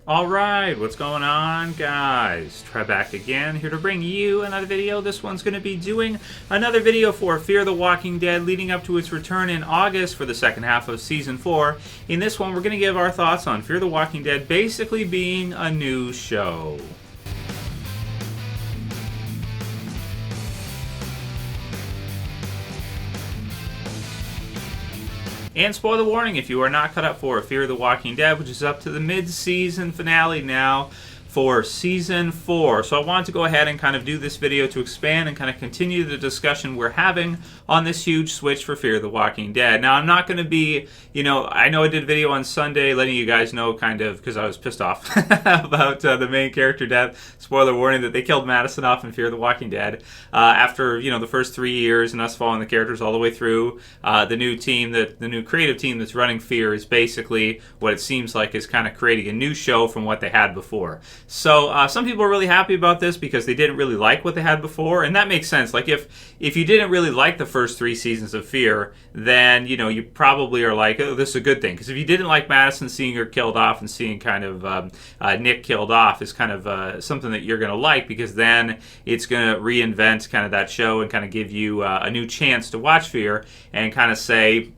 Alright, what's going on, guys? Trev back again, here to bring you another video. This one's going to be doing another video for Fear the Walking Dead leading up to its return in August for the second half of Season 4. In this one, we're going to give our thoughts on Fear the Walking Dead basically being a new show. And spoiler warning, if you are not caught up for Fear the Walking Dead, which is up to the mid-season finale now for Season 4. So I wanted to go ahead and kind of do this video to expand and kind of continue the discussion we're having on this huge switch for Fear the Walking Dead. Now, I'm not going to be, I know I did a video on Sunday letting you guys know kind of, because I was pissed off about the main character death. Spoiler warning that they killed Madison off in Fear the Walking Dead after, the first 3 years and us following the characters all the way through. The new creative team that's running Fear is basically what it seems like is kind of creating a new show from what they had before. So some people are really happy about this because they didn't really like what they had before, and that makes sense. Like if you didn't really like the first 3 seasons of Fear, then you probably are like, oh, this is a good thing. Because if you didn't like Madison, seeing her killed off and seeing kind of Nick killed off is kind of something that you're going to like, because then it's going to reinvent kind of that show and kind of give you a new chance to watch Fear and kind of say,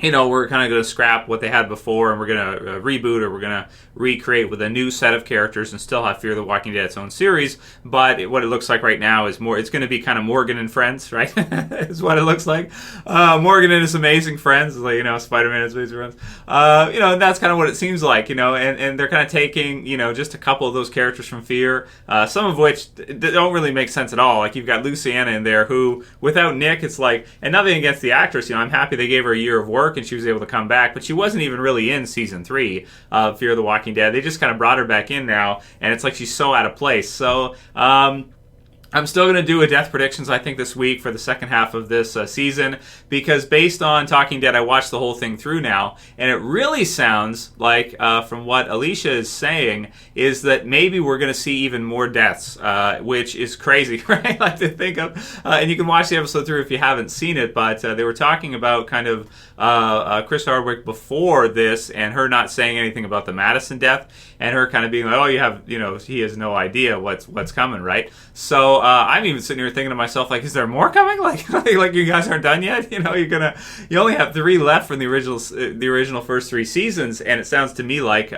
we're kind of going to scrap what they had before and we're going to reboot, or we're going to recreate with a new set of characters and still have Fear the Walking Dead its own series. But what it looks like right now is it's going to be kind of Morgan and Friends, right? is what it looks like. Morgan and his amazing friends, like, Spider-Man and his amazing friends. And that's kind of what it seems like, and they're kind of taking, just a couple of those characters from Fear, some of which don't really make sense at all. Like, you've got Luciana in there who, without Nick, it's like, and nothing against the actress, I'm happy they gave her a year of work and she was able to come back, but she wasn't even really in Season 3 of Fear the Walking Dead. They just kind of brought her back in now, and it's like she's so out of place. So, I'm still going to do a death predictions, I think, this week for the second half of this season, because based on Talking Dead, I watched the whole thing through now, and it really sounds like, from what Alicia is saying, is that maybe we're going to see even more deaths, which is crazy, right? Like to think of. And you can watch the episode through if you haven't seen it, but they were talking about kind of Chris Hardwick before this, and her not saying anything about the Madison death, and her kind of being like, oh, you have, he has no idea what's coming, right? So I'm even sitting here thinking to myself, like, is there more coming? Like you guys aren't done yet? You only have 3 left from the original first 3 seasons, and it sounds to me like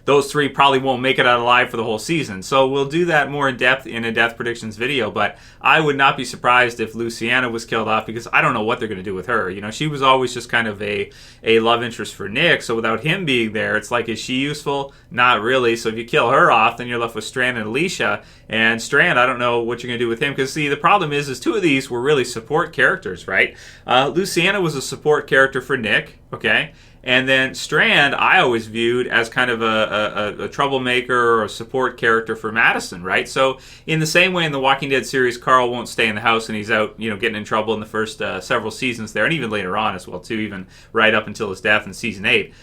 those 3 probably won't make it out alive for the whole season. So we'll do that more in depth in a death predictions video, but I would not be surprised if Luciana was killed off, because I don't know what they're going to do with her. She was always just kind of a love interest for Nick, so without him being there, it's like, is she useful? Not really. So if you kill her off, then you're left with Strand and Alicia, and Strand, I don't know what you're going to do with him, because see, the problem is 2 of these were really support characters, right? Luciana was a support character for Nick, okay? And then Strand, I always viewed as kind of a troublemaker or a support character for Madison, right? So in the same way in the Walking Dead series, Carl won't stay in the house and he's out, getting in trouble in the first several seasons there, and even later on as well, too, even right up until his death in Season 8.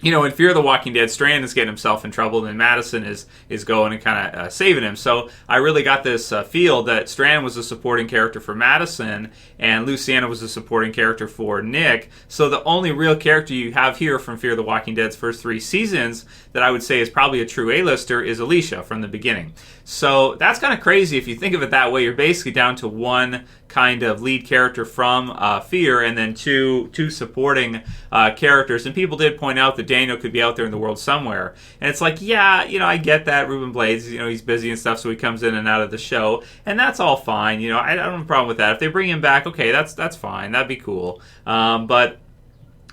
In Fear the Walking Dead, Strand is getting himself in trouble, and Madison is going and kind of saving him. So I really got this feel that Strand was a supporting character for Madison, and Luciana was a supporting character for Nick. So the only real character you have here from Fear the Walking Dead's first 3 seasons that I would say is probably a true A-lister is Alicia from the beginning. So that's kind of crazy if you think of it that way. You're basically down to 1 kind of lead character from Fear, and then two supporting characters. And people did point out that Daniel could be out there in the world somewhere. And it's like, yeah, I get that. Ruben Blades, he's busy and stuff, so he comes in and out of the show. And that's all fine. I don't have a problem with that. If they bring him back, okay, that's fine. That'd be cool. But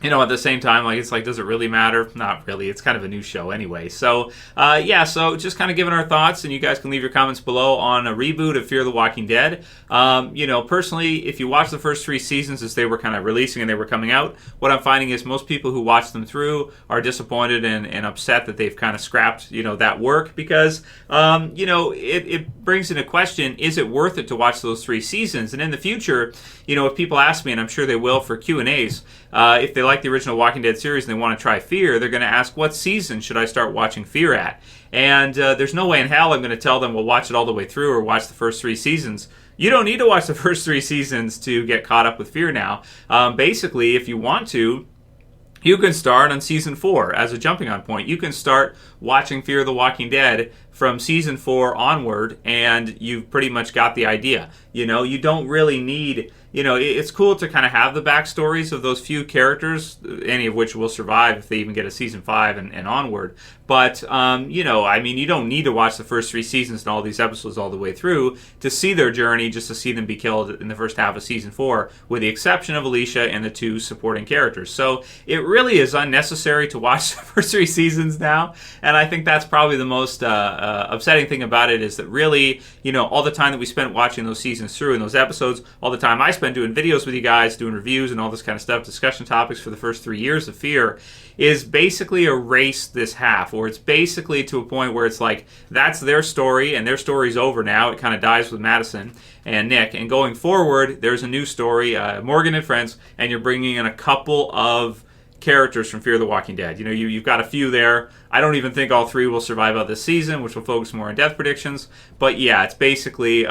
at the same time, it's like, does it really matter? Not really. It's kind of a new show anyway. So, so just kind of giving our thoughts, and you guys can leave your comments below on a reboot of Fear the Walking Dead. Personally, if you watch the first 3 seasons as they were kind of releasing and they were coming out, what I'm finding is most people who watch them through are disappointed and upset that they've kind of scrapped, that work, because, it brings into question, is it worth it to watch those 3 seasons? And in the future, if people ask me, and I'm sure they will for Q&As, if they like the original Walking Dead series and they want to try Fear, they're going to ask, what season should I start watching Fear at? And there's no way in hell I'm going to tell them, well, watch it all the way through or watch the first 3 seasons. You don't need to watch the first 3 seasons to get caught up with Fear now. Basically, if you want to, you can start on season 4 as a jumping on point. You can start watching Fear the Walking Dead from season 4 onward, and you've pretty much got the idea. You don't really need, it's cool to kind of have the backstories of those few characters, any of which will survive if they even get a season 5 and onward. But, you don't need to watch the first 3 seasons and all these episodes all the way through to see their journey, just to see them be killed in the first half of season 4, with the exception of Alicia and the 2 supporting characters. So it really is unnecessary to watch the first 3 seasons now, and I think that's probably the most upsetting thing about it, is that really, all the time that we spent watching those seasons through and those episodes, all the time I spent doing videos with you guys, doing reviews and all this kind of stuff, discussion topics for the first 3 years of Fear, is basically erased this half, or it's basically to a point where it's like, that's their story, and their story's over now. It kind of dies with Madison and Nick, and going forward, there's a new story, Morgan and friends, and you're bringing in a couple of characters from Fear the Walking Dead. You've got a few there. I don't even think all 3 will survive out this season, which will focus more on death predictions. But yeah, it's basically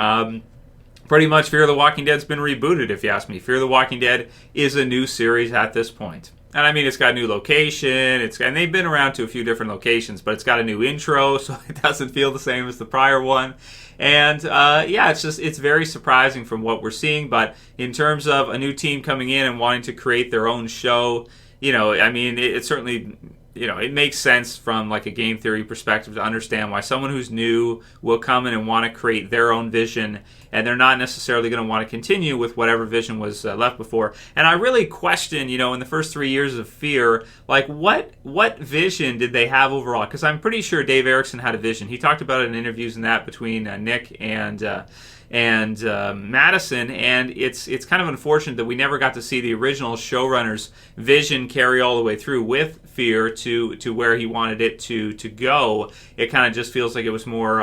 pretty much Fear the Walking Dead's been rebooted, if you ask me. Fear the Walking Dead is a new series at this point. And I mean, it's got a new location, and they've been around to a few different locations, but it's got a new intro, so it doesn't feel the same as the prior one. And it's very surprising from what we're seeing. But in terms of a new team coming in and wanting to create their own show, it certainly, it makes sense from like a game theory perspective to understand why someone who's new will come in and want to create their own vision, and they're not necessarily going to want to continue with whatever vision was left before. And I really question, in the first 3 years of Fear, like what vision did they have overall? Because I'm pretty sure Dave Erickson had a vision. He talked about it in interviews and that between Nick and Madison, and it's kind of unfortunate that we never got to see the original showrunner's vision carry all the way through with Fear to where he wanted it to go. It kind of just feels like it was more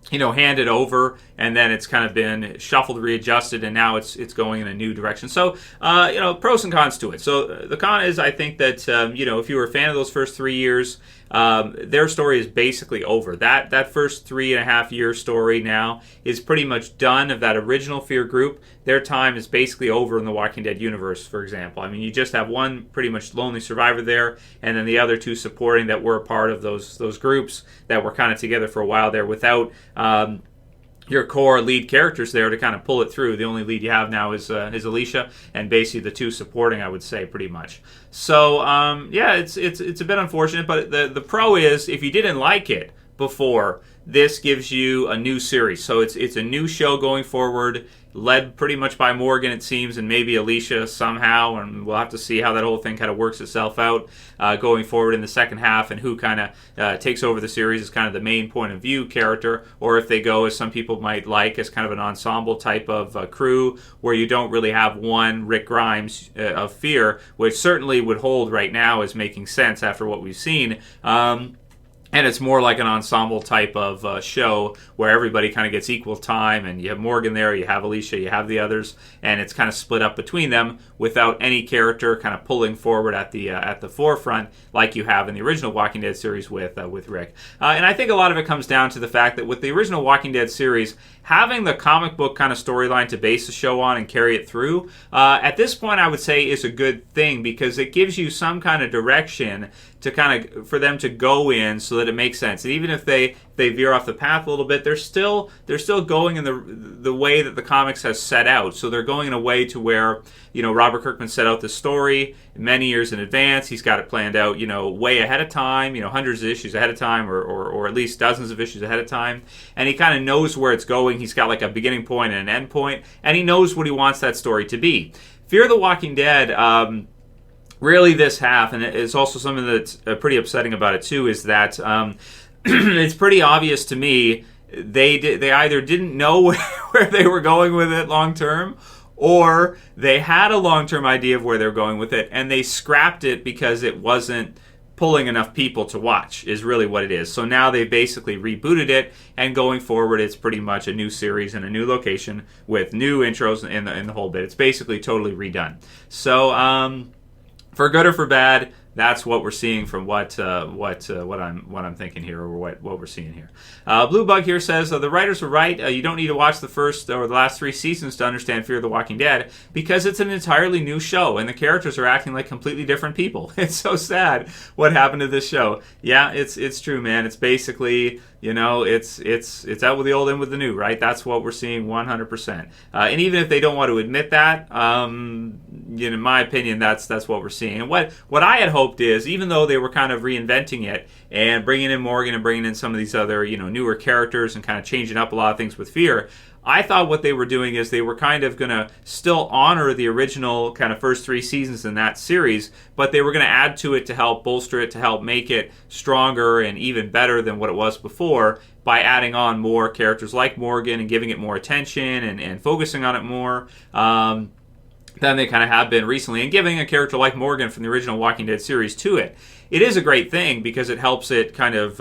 handed over, and then it's kind of been shuffled, readjusted, and now it's going in a new direction. So, pros and cons to it. So the con is, I think that, if you were a fan of those first 3 years, their story is basically over. That first 3.5 year story now is pretty much done of that original Fear group. Their time is basically over in the Walking Dead universe, for example. I mean, you just have one pretty much lonely survivor there, and then the other 2 supporting that were a part of those groups that were kind of together for a while there without your core lead characters there to kind of pull it through. The only lead you have now is Alicia, and basically the 2 supporting, I would say, pretty much. So it's a bit unfortunate, but the pro is, if you didn't like it before, this gives you a new series. So it's a new show going forward, led pretty much by Morgan, it seems, and maybe Alicia somehow, and we'll have to see how that whole thing kind of works itself out going forward in the second half, and who kind of takes over the series as kind of the main point of view character, or if they go, as some people might like, as kind of an ensemble type of crew, where you don't really have one Rick Grimes of Fear, which certainly would hold right now as making sense after what we've seen. And it's more like an ensemble type of show where everybody kind of gets equal time, and you have Morgan there, you have Alicia, you have the others, and it's kind of split up between them without any character kind of pulling forward at the forefront like you have in the original Walking Dead series with Rick. And I think a lot of it comes down to the fact that with the original Walking Dead series, having the comic book kind of storyline to base the show on and carry it through, at this point I would say is a good thing, because it gives you some kind of direction to kind of, for them to go in so that it makes sense. And even if they veer off the path a little bit, they're still going in the way that the comics has set out. So they're going in a way to where, Robert Kirkman set out the story many years in advance. He's got it planned out, way ahead of time, hundreds of issues ahead of time, or at least dozens of issues ahead of time. And he kind of knows where it's going. He's got like a beginning point and an end point, and he knows what he wants that story to be. Fear the Walking Dead, really this half, and it's also something that's pretty upsetting about it too, is that it's pretty obvious to me they either didn't know where they were going with it long term, or they had a long-term idea of where they were going with it, and they scrapped it because it wasn't pulling enough people to watch, is really what it is. So now they basically rebooted it, and going forward it's pretty much a new series and a new location with new intros in the whole bit. It's basically totally redone. So for good or for bad, That's what we're seeing from what I'm thinking here, or what we're seeing here. Blue Bug here says the writers were right. You don't need to watch the first or the last 3 seasons to understand Fear the Walking Dead, because it's an entirely new show and the characters are acting like completely different people. It's so sad what happened to this show. Yeah, it's true, man. It's basically, it's out with the old, in with the new, right? That's what we're seeing 100%. And even if they don't want to admit that, in my opinion, that's what we're seeing. And what I had hoped is, even though they were kind of reinventing it and bringing in Morgan and bringing in some of these other, newer characters and kind of changing up a lot of things with Fear, I thought what they were doing is they were kind of going to still honor the original kind of first 3 seasons in that series, but they were going to add to it to help bolster it, to help make it stronger and even better than what it was before, by adding on more characters like Morgan and giving it more attention and focusing on it more than they kind of have been recently, and giving a character like Morgan from the original Walking Dead series to it. It is a great thing because it helps it kind of,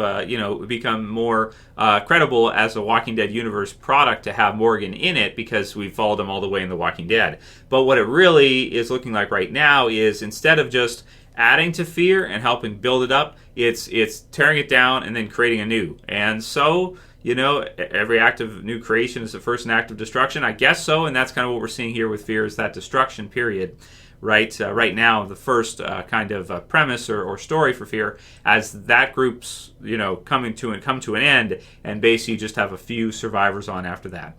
become more credible as a Walking Dead universe product to have Morgan in it, because we've followed him all the way in The Walking Dead. But what it really is looking like right now is, instead of just adding to Fear and helping build it up, it's tearing it down and then creating a new. And so, every act of new creation is the first an act of destruction. I guess so, and that's kind of what we're seeing here with Fear, is that destruction period. Right now, the first kind of premise or story for Fear, as that group's come to an end, and basically just have a few survivors on after that.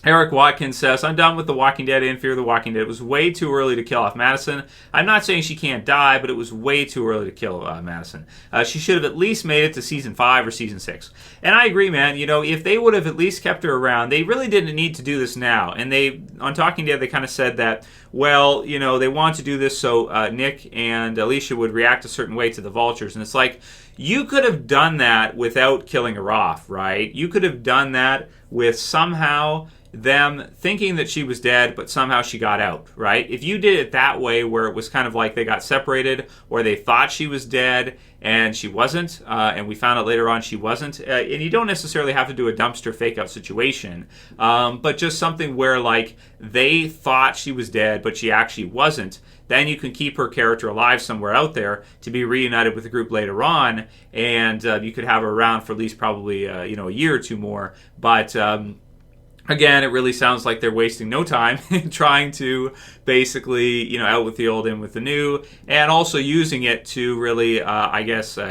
Eric Watkins says, I'm done with The Walking Dead and Fear the Walking Dead. It was way too early to kill off Madison. I'm not saying she can't die, but it was way too early to kill Madison. She should have at least made it to season 5 or season 6. And I agree, man. If they would have at least kept her around, they really didn't need to do this now. And on Talking Dead, they kind of said that, well, they want to do this so Nick and Alicia would react a certain way to the vultures. And it's like, you could have done that without killing her off, right? You could have done that with somehow them thinking that she was dead, but somehow she got out, right? If you did it that way, where it was kind of like they got separated, or they thought she was dead and she wasn't, and we found out later on she wasn't, and you don't necessarily have to do a dumpster fake-out situation, but just something where, like, they thought she was dead, but she actually wasn't, then you can keep her character alive somewhere out there to be reunited with the group later on, and you could have her around for at least probably a year or two more, but again, it really sounds like they're wasting no time trying to basically, out with the old, in with the new, and also using it to really,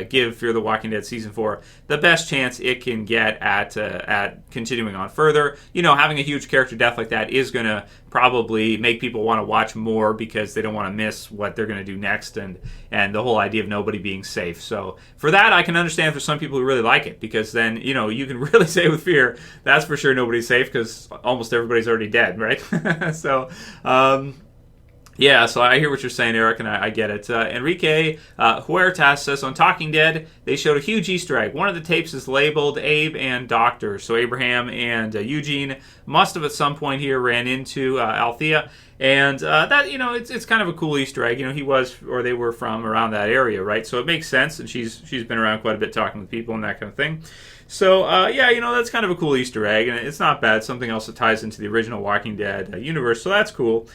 give Fear the Walking Dead Season 4 the best chance it can get at continuing on further. Having a huge character death like that is going to probably make people want to watch more, because they don't want to miss what they're going to do next, and the whole idea of nobody being safe. So for that, I can understand for some people who really like it, because then, you can really say with Fear, that's for sure nobody's safe, because almost everybody's already dead, right? So, yeah, so I hear what you're saying, Eric, and I get it. Enrique Huertas says, on Talking Dead, they showed a huge Easter egg. One of the tapes is labeled Abe and Doctor, so Abraham and Eugene must have at some point here ran into Althea, and that, it's kind of a cool Easter egg. He was, or they were from around that area, right? So it makes sense, and she's been around quite a bit talking with people and that kind of thing. So, that's kind of a cool Easter egg, and it's not bad. Something else that ties into the original Walking Dead universe, so that's cool.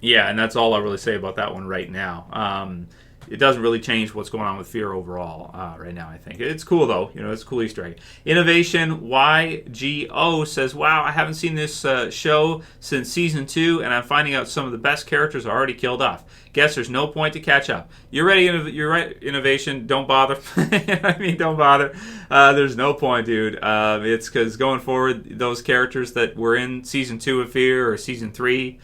Yeah, and that's all I'll really say about that one right now. It doesn't really change what's going on with Fear overall right now, I think. It's cool, though. It's a cool Easter egg. Innovation YGO says, wow, I haven't seen this show since Season 2, and I'm finding out some of the best characters are already killed off. Guess there's no point to catch up. You're right, Innovation. Don't bother. Don't bother. There's no point, dude. It's because going forward, those characters that were in Season 2 of Fear or Season 3...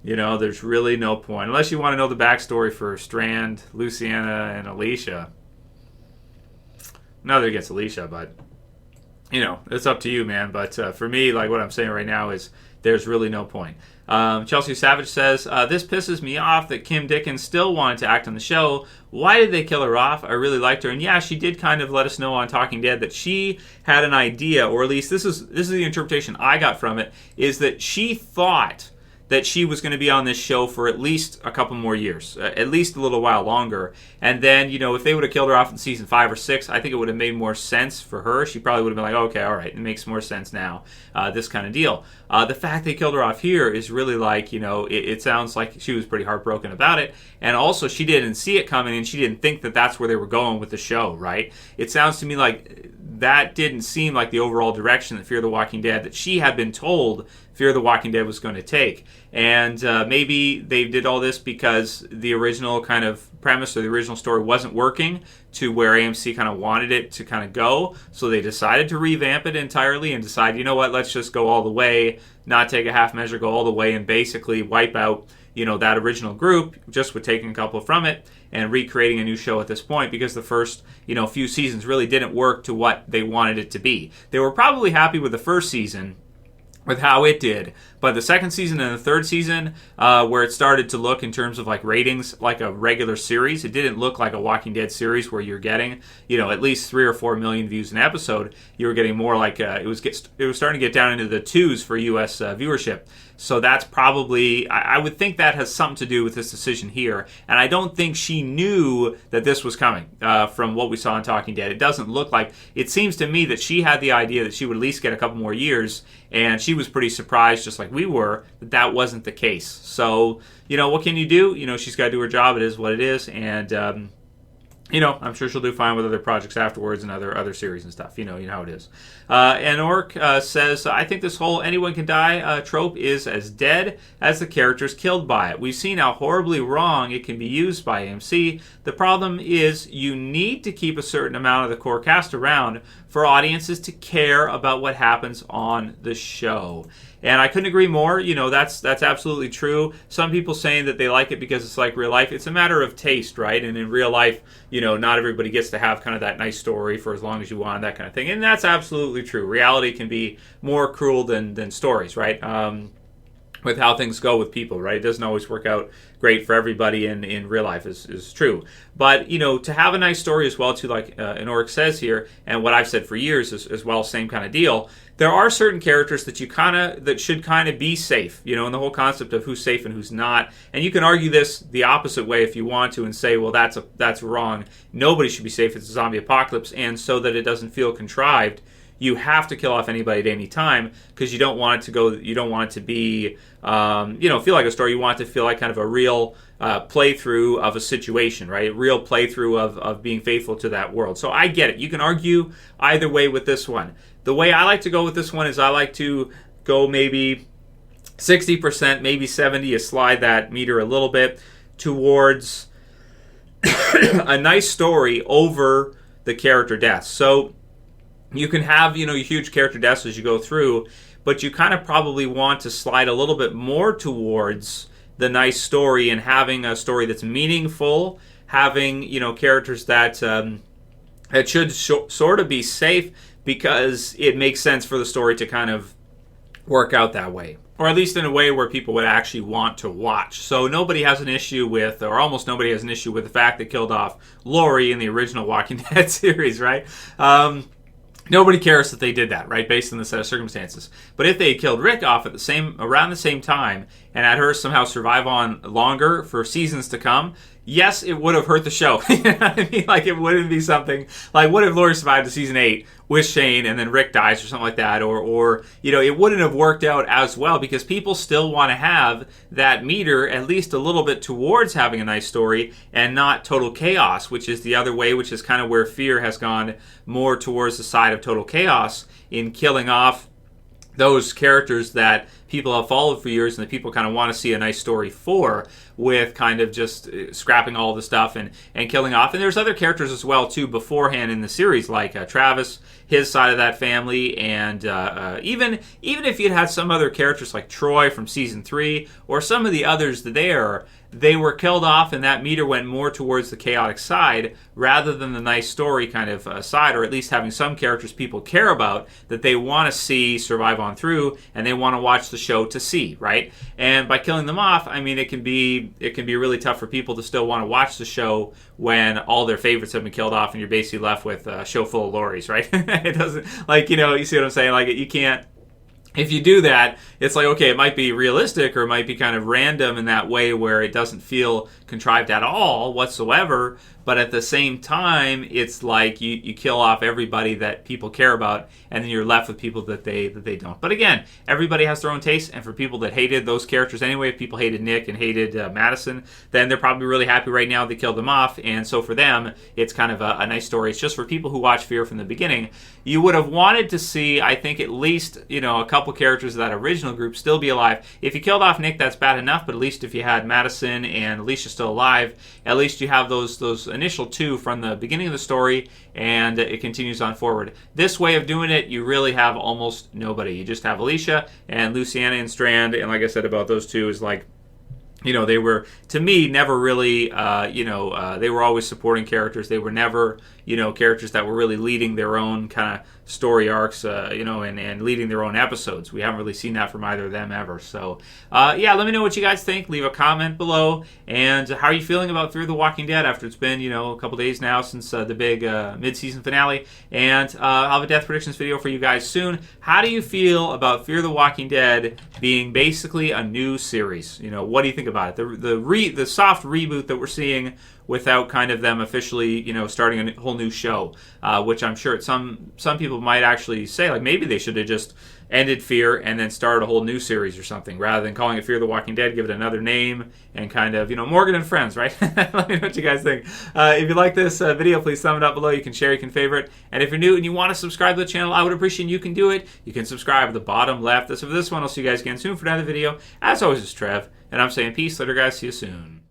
there's really no point. Unless you want to know the backstory for Strand, Luciana, and Alicia. Not that it gets Alicia, but, it's up to you, man. But for me, like what I'm saying right now is there's really no point. Chelsea Savage says, this pisses me off that Kim Dickens still wanted to act on the show. Why did they kill her off? I really liked her. And yeah, she did kind of let us know on Talking Dead that she had an idea, or at least this is the interpretation I got from it, is that she thought that she was going to be on this show for at least a couple more years, at least a little while longer. And then, if they would have killed her off in season 5 or 6, I think it would have made more sense for her. She probably would have been like, okay, all right, it makes more sense now, this kind of deal. The fact they killed her off here is really like, it sounds like she was pretty heartbroken about it. And also, she didn't see it coming, and she didn't think that that's where they were going with the show, right? It sounds to me like that didn't seem like the overall direction that Fear the Walking Dead, that she had been told Fear the Walking Dead was going to take. And maybe they did all this because the original kind of premise or the original story wasn't working to where AMC kind of wanted it to kind of go. So they decided to revamp it entirely and decide, let's just go all the way, not take a half measure, go all the way and basically wipe out, that original group just with taking a couple from it and recreating a new show at this point, because the first, few seasons really didn't work to what they wanted it to be. They were probably happy with the first season, with how it did, but the second season and the third season, where it started to look in terms of like ratings like a regular series, it didn't look like a Walking Dead series where you're getting at least 3 or 4 million views an episode. You were getting more like it was starting to get down into the 2s for US viewership. So that's probably, I would think that has something to do with this decision here. And I don't think she knew that this was coming from what we saw in Talking Dead. It doesn't look like, it seems to me that she had the idea that she would at least get a couple more years. And she was pretty surprised, just like we were, that that wasn't the case. So, what can you do? She's got to do her job. It is what it is. And, I'm sure she'll do fine with other projects afterwards and other series and stuff. You know how it is. And Orc says, I think this whole anyone can die trope is as dead as the characters killed by it. We've seen how horribly wrong it can be used by AMC. The problem is you need to keep a certain amount of the core cast around for audiences to care about what happens on the show. And I couldn't agree more. That's absolutely true. Some people saying that they like it because it's like real life. It's a matter of taste, right? And in real life, not everybody gets to have kind of that nice story for as long as you want, that kind of thing. And that's absolutely true. Reality can be more cruel than stories, right? With how things go with people, right? It doesn't always work out great for everybody in real life is true. But, to have a nice story as well, too, like Enoric says here, and what I've said for years as well, same kind of deal. There are certain characters that that should kind of be safe, and the whole concept of who's safe and who's not. And you can argue this the opposite way if you want to and say, well, that's wrong. Nobody should be safe. It's a zombie apocalypse. And so that it doesn't feel contrived, you have to kill off anybody at any time because you don't want it to be, feel like a story. You want it to feel like kind of a real playthrough of a situation, right? A real playthrough of being faithful to that world. So I get it. You can argue either way with this one. The way I like to go with this one is I like to go maybe 60%, maybe 70%, slide that meter a little bit towards a nice story over the character deaths. So you can have, huge character deaths as you go through, but you kind of probably want to slide a little bit more towards the nice story and having a story that's meaningful, having, characters that should sort of be safe because it makes sense for the story to kind of work out that way. Or at least in a way where people would actually want to watch. So nobody has an issue with, or almost nobody has an issue with the fact they killed off Lori in the original Walking Dead series, right? Nobody cares that they did that, right, based on the set of circumstances. But if they had killed Rick off at around the same time and had her somehow survive on longer for seasons to come, yes, it would have hurt the show. You know what I mean? Like, it wouldn't be something like, what if Lori survived to season 8 with Shane and then Rick dies or something like that? Or it wouldn't have worked out as well because people still want to have that meter at least a little bit towards having a nice story and not total chaos, which is the other way, which is kind of where Fear has gone more towards the side of total chaos in killing off those characters that people have followed for years and that people kind of want to see a nice story for, with kind of just scrapping all the stuff and killing off. And there's other characters as well, too, beforehand in the series, like Travis, his side of that family, and even if you'd had some other characters like Troy from Season 3, or some of the others there, they were killed off and that meter went more towards the chaotic side rather than the nice story kind of side, or at least having some characters people care about that they want to see survive on through and they want to watch the show to see, right? And by killing them off, I mean, it can be really tough for people to still want to watch the show when all their favorites have been killed off and you're basically left with a show full of Loris, right? It doesn't, like, you see what I'm saying? Like, you can't if you do that, it's like, okay, it might be realistic or it might be kind of random in that way where it doesn't feel contrived at all whatsoever, but at the same time, it's like you kill off everybody that people care about, and then you're left with people that they don't. But again, everybody has their own taste, and for people that hated those characters anyway, if people hated Nick and hated Madison, then they're probably really happy right now they killed them off, and so for them, it's kind of a nice story. It's just for people who watch Fear from the beginning, you would have wanted to see, I think, at least, a couple characters of that original group still be alive. If you killed off Nick, that's bad enough, but at least if you had Madison and Alicia still alive, at least you have those initial two from the beginning of the story, and it continues on forward. This way of doing it, you really have almost nobody. You just have Alicia and Luciana and Strand, and like I said about those two, is like, they were, to me, never really, they were always supporting characters. They were never, characters that were really leading their own kind of story arcs, and leading their own episodes. We haven't really seen that from either of them ever. So, let me know what you guys think. Leave a comment below. And how are you feeling about Fear the Walking Dead after it's been, a couple days now since the big mid-season finale? And I'll have a death predictions video for you guys soon. How do you feel about Fear the Walking Dead being basically a new series? What do you think about it? The soft reboot that we're seeing without kind of them officially, starting a whole new show, which I'm sure some people might actually say, like, maybe they should have just ended Fear and then started a whole new series or something, rather than calling it Fear the Walking Dead, give it another name, and kind of, Morgan and Friends, right? Let me know what you guys think. If you like this video, please thumb it up below. You can share, you can favorite. And if you're new and you want to subscribe to the channel, I would appreciate you can do it. You can subscribe at the bottom left. That's for this one. I'll see you guys again soon for another video. As always, it's Trev, and I'm saying peace. Later, guys. See you soon.